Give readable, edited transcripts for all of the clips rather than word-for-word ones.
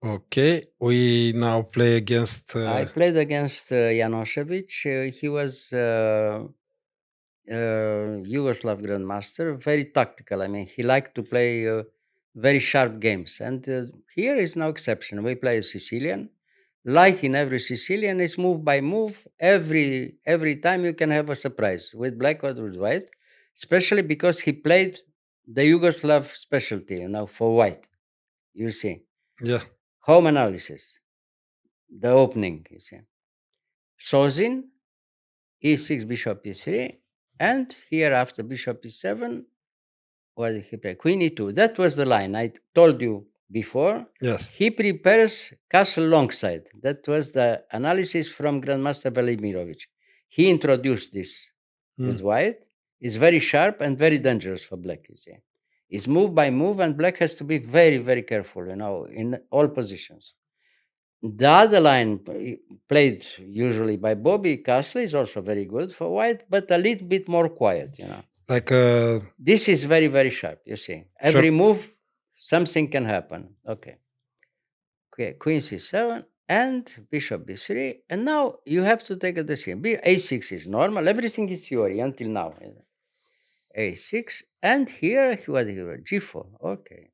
Okay, we now play against. I played against Janosevic. He was Yugoslav grandmaster, very tactical. I mean, he liked to play very sharp games, and here is no exception. We play a Sicilian. Like in every Sicilian, it's move by move. Every time you can have a surprise with black or with white, especially because he played the Yugoslav specialty, for white. You see, Yeah. home analysis, the opening. You see, Sozin, e6, bishop e3, and here after bishop e7, what did he play? Queen e2. That was the line I told you before. Yes. He prepares castle longside. That was the analysis from Grandmaster Velimirovic. He introduced this with white. It's very sharp and very dangerous for black, you see. It's move by move, and black has to be very, very careful, in all positions. The other line played usually by Bobby Castle is also very good for white, but a little bit more quiet. Like This is very, very sharp, you see. Every move, something can happen. Okay. Queen c7 and bishop b3. And now you have to take a decision. A6 is normal. Everything is theory until now. A6. And here, what g4. Okay.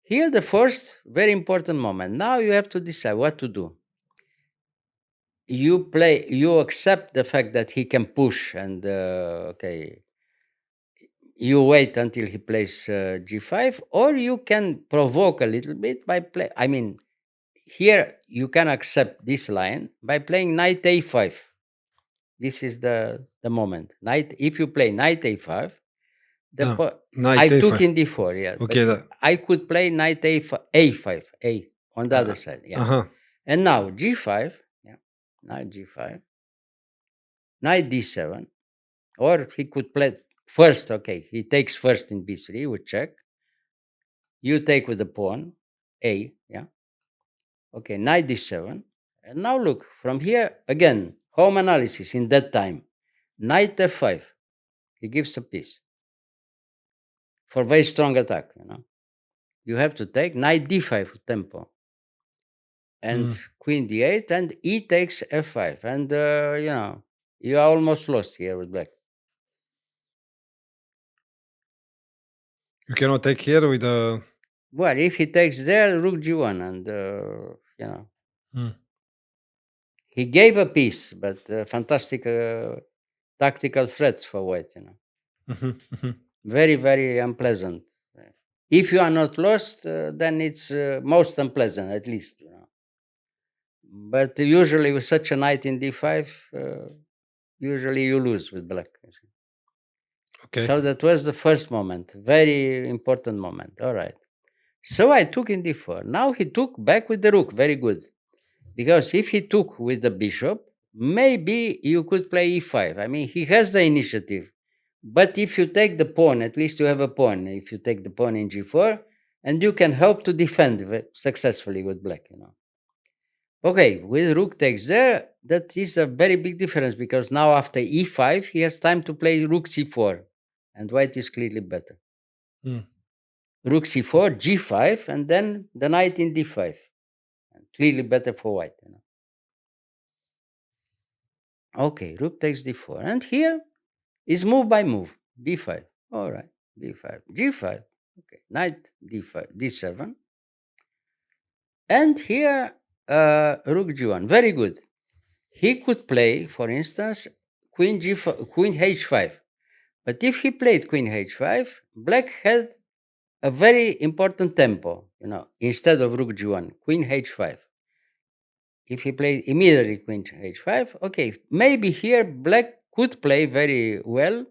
Here, the first very important moment. Now you have to decide what to do. You accept the fact that he can push and, okay, you wait until he plays g5, or you can provoke a little bit by play. I mean, here you can accept this line by playing knight a5. This is the moment. Knight, if you play knight a5, knight I a5. took in d4, yeah. Okay, but I could play knight a5, a on the other side, yeah. And now g5, yeah, knight g5, knight d7, or he could play first. Okay, he takes first in b3 with check. You take with the pawn, a, yeah. Okay, knight d7. And now look, from here, again, home analysis in that time. Knight f5, he gives a piece for very strong attack. You have to take knight d5 with tempo. And queen d8, and e takes f5. And, you are almost lost here with black. You cannot take here with the. Well, if he takes there, rook g1, and, he gave a piece, but fantastic tactical threats for white. Very, very unpleasant. If you are not lost, then it's most unpleasant, at least. But usually with such a knight in d5, usually you lose with black. Okay. So that was the first moment, very important moment. All right. So I took in d4. Now he took back with the rook, very good. Because if he took with the bishop, maybe you could play e5. I mean, he has the initiative. But if you take the pawn, at least you have a pawn. If you take the pawn in g4, and you can help to defend successfully with black. Okay, with rook takes there, that is a very big difference, because now after e5, he has time to play rook c4, and white is clearly better. Rook c4, g5, and then the knight in d5. Clearly better for white. Okay, rook takes d4. And here is move by move, b5. All right, b5, g5. Okay, knight d5, d7. And here, rook g1. Very good. He could play, for instance, queen g5, queen h5. But if he played queen h5, black had a very important tempo, instead of rook g1, queen h5. If he played immediately queen h5, okay, maybe here black could play very well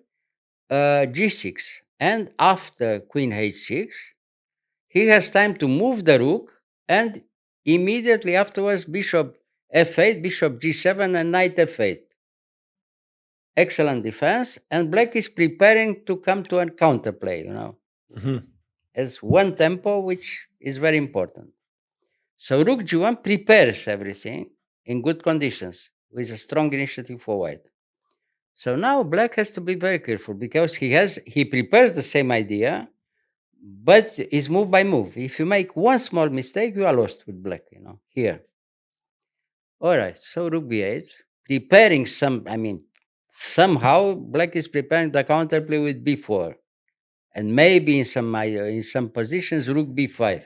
g6. And after queen h6, he has time to move the rook, and immediately afterwards bishop f8, bishop g7, and knight f8. Excellent defense, and black is preparing to come to a counterplay, as one tempo, which is very important. So rook g1 prepares everything in good conditions with a strong initiative for white. So now black has to be very careful, because he prepares the same idea, but it's move by move. If you make one small mistake, you are lost with black, here. All right, so rook b8, preparing somehow black is preparing the counterplay with b4, and maybe in some positions rook b5.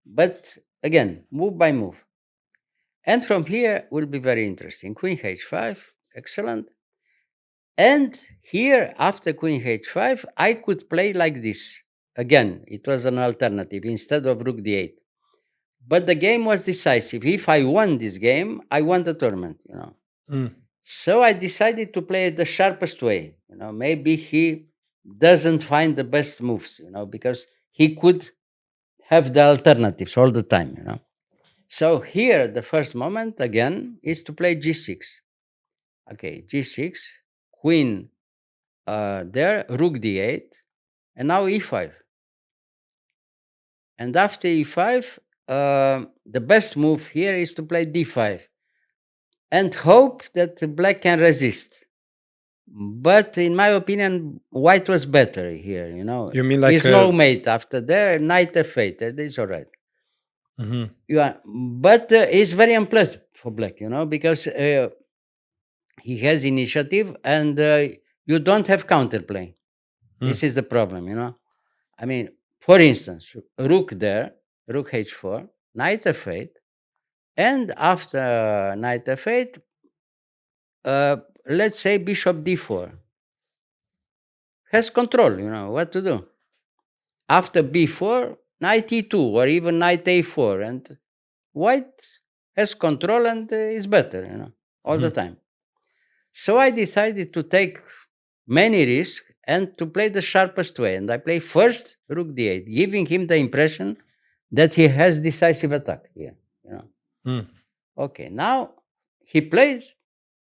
But again, move by move. And from here will be very interesting. Queen h5, excellent. And here, after queen h5, I could play like this. Again, it was an alternative instead of rook d8. But the game was decisive. If I won this game, I won the tournament, So I decided to play it the sharpest way. Maybe he doesn't find the best moves, because he could have the alternatives all the time. So here, the first moment, again, is to play g6. Okay, g6, queen there, rook d8, and now e5. And after e5, the best move here is to play d5 and hope that black can resist. But in my opinion, white was better here, You mean like He's no mate after there, knight f8, that is all right. But it's very unpleasant for black, because he has initiative and you don't have counterplay. This is the problem, for instance, rook there, rook h4, knight f8, and after knight f8, let's say bishop d4. Has control, what to do. After b4, knight e2 or even knight a4, and white has control and is better, all the time. So I decided to take many risks and to play the sharpest way. And I play first rook d8, giving him the impression that he has decisive attack here. Okay, now he plays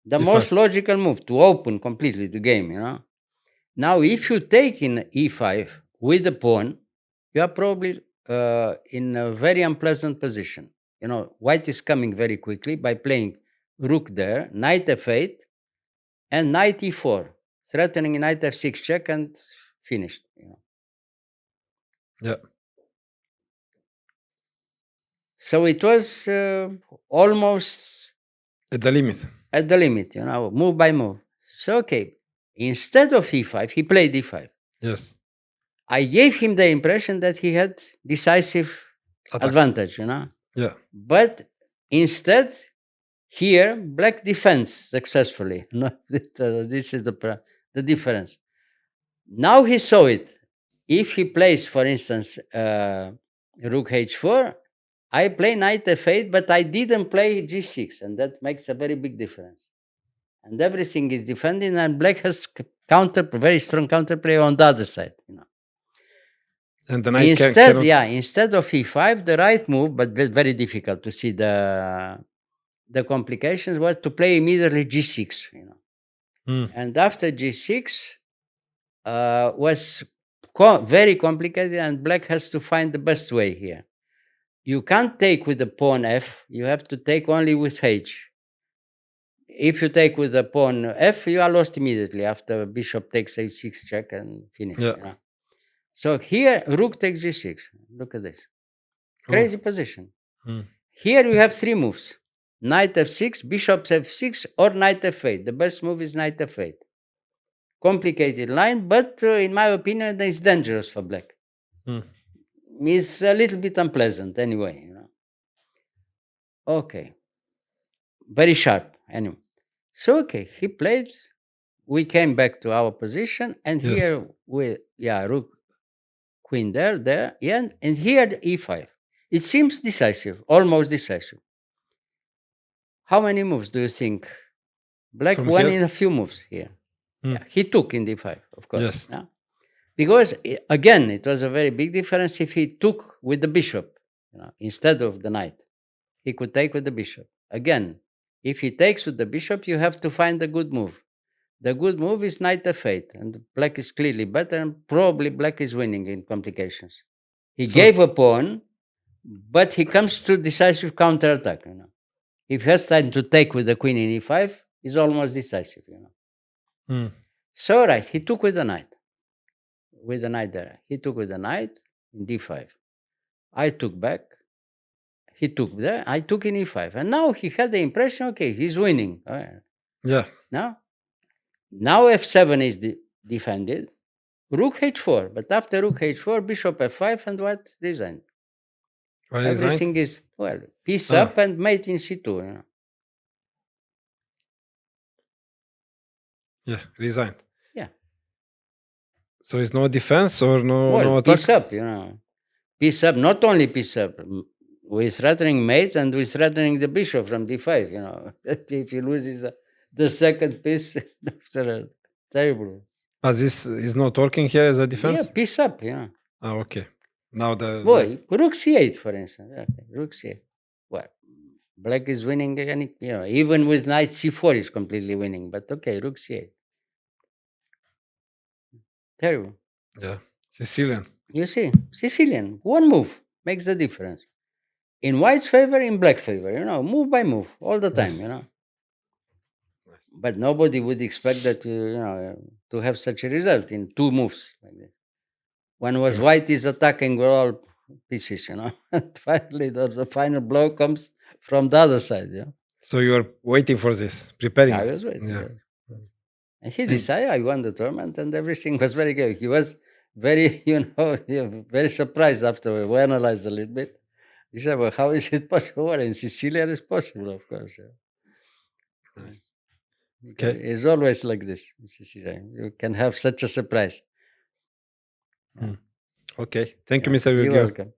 the most logical move to open completely the game. Now, if you take in e5 with the pawn, you are probably in a very unpleasant position. White is coming very quickly by playing rook there, knight f8, and knight e4, threatening knight f6 check and finished. Yeah. So it was almost At the limit. At the limit, move by move. So okay, instead of e5, he played e5. Yes. I gave him the impression that he had decisive advantage, Yeah. But instead, here, black defends successfully. This is the difference. Now he saw it. If he plays, for instance, rook h4, I play knight f8, but I didn't play g6, and that makes a very big difference. And everything is defending, and black has very strong counterplay on the other side. And the knight instead of e5, the right move, but very difficult to see the complications, was to play immediately g6. And after g6 was very complicated, and black has to find the best way here. You can't take with the pawn f, you have to take only with h. If you take with the pawn f, you are lost immediately after bishop takes h6 check and finish. Yeah. So here, rook takes g6. Look at this. Crazy position. Here you have three moves. Knight f6, bishop f6, or knight f8. The best move is knight f8. Complicated line, but in my opinion, it's dangerous for black. It's a little bit unpleasant anyway. Okay. Very sharp, anyway. So, okay, he played. We came back to our position, and here rook, queen there, and here e5. It seems decisive, almost decisive. How many moves do you think? Black won in a few moves here. Yeah, he took in d5, of course. Yes. Yeah? Because, again, it was a very big difference if he took with the bishop instead of the knight. He could take with the bishop. Again, if he takes with the bishop, you have to find a good move. The good move is knight f8, and black is clearly better, and probably black is winning in complications. He gave a pawn, but he comes to decisive counterattack. If he has time to take with the queen in e5, it's almost decisive. So, right, he took with the knight. With the knight there. He took with the knight. in d5. I took back. He took there. I took in e5, and now he had the impression, okay, he's winning. Yeah. Now f7 is defended. Rook h4, but after rook h4, bishop f5, and what? Resigned. Why Everything resigned? is piece up and mate in c2. Yeah, resigned. Yeah. So it's no defense or no attack? Piece up, Piece up, not only piece up. We're threatening mate and we're threatening the bishop from d5, If he loses the second piece, terrible. This is not working here as a defense? Yeah, piece up, Okay. Now rook c8, for instance. Okay, rook c8. Well, black is winning, even with knight c4 is completely winning. But okay, rook c8. Terrible. Yeah, Sicilian. You see, Sicilian, one move makes the difference. In white's favor, in black favor, move by move, all the time, Nice. Nice. But nobody would expect that, to have such a result in two moves like this. One was white is attacking with all pieces, And finally, the final blow comes from the other side, So you are waiting for this, preparing. I was waiting. Yeah. And he decided I won the tournament, and everything was very good. He was very, very surprised after we analyzed a little bit. He said, well, how is it possible? Well, in Sicilian it's possible, of course. Nice. Okay. It's always like this in Sicilian. You can have such a surprise. Okay. Thank you, Mr. You're Gheorghiu. welcome.